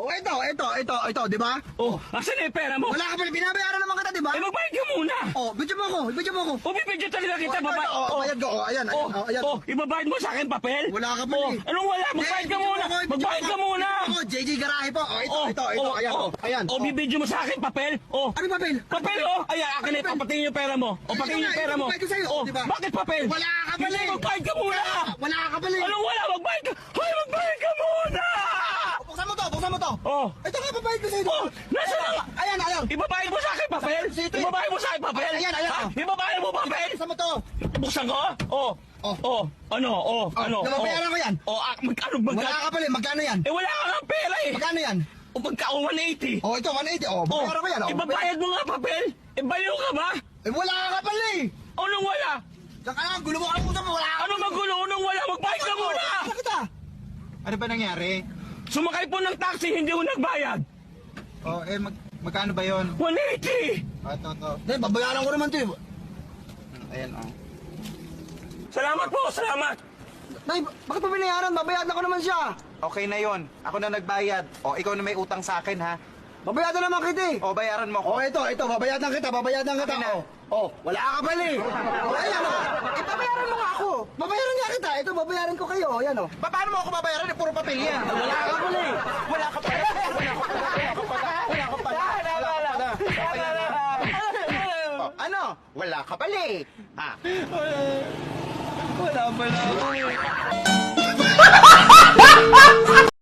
Oh, ito, di ba? Oh, asan na yung pera mo? Wala ka pala, binabayaran naman kita, di ba? Eh, magbayad ka muna. Oh, video mo ako. Oh, bibidyo talaga kita, babayad. Bayad ko. Ayan. Oh, ibabayad mo sa akin papel? Wala ka pala. Oh, anong wala? Magbayad ka muna. Magbayad ka muna. Oh, JJ Garahe po. Oh, ito. Ayan. Oh, bibidyo mo sa akin papel? Oh. Ano papel? Papel, oh. Ayan, akin na papatingin yung pera mo. O, patingin yung pera mo. Ito ko sa'yo, Oh, di ba? bakit papel? Wala ka pala. Hindi, magbayad ka muna. Wala ka pala. Anong wala? Magbayad ka. Hoy, magbayad ka muna. Buksan mo to. Oh. Ito nga, babayad ko sa'yo. Oh, nasa na? Ayan. Ibabayad mo sa akin papel? Ibabayad mo sa akin papel? Ayan. Ha? Ibabayad mo papel? Buksan mo to. Buksan ko? Ano? Nababayaran ko yan. Magkano? Wala ka pala. Magkano yan? Eh, wala ka nga pera eh. Magkano yan? O, magkano 180? Oh, ito, 180. Oh, bayaran ko yan. Ibabayad mo nga papel? Eh, baliw ka ba? Eh, wala ka pala eh. Anong wala? Saka lang, gulo mo ka lang mo. Wala ka. Ano magulo? Anong wala? Magbayad ka muna! Ano ba nangyari? Sumakay po ng taxi, hindi ko nagbayad. Oh, magkano ba yon? 180! Ito. Dahil, babayaran ko naman to eh. Ayan, oh. Salamat po, salamat! Nay, bakit pa binayaran? Babayaran ko naman siya. Okay na yon. Ako na nagbayad. O, ikaw na may utang sa akin, ha? Babayaran naman kita eh. O, bayaran mo ko. Oh, ito, babayaran kita. Akin na. Oh, wala ka pala eh. Oh, ayan oh. Bayaran mo nga ako. Babayaran nga kita. Ito, babayaran ko kayo. Ayan oh. Paano mo ako babayaran? Puro papel yan. Wala ka pala eh. Wala ka pala. O, ano? Wala ka pala eh. Ha? Wala pala ako eh.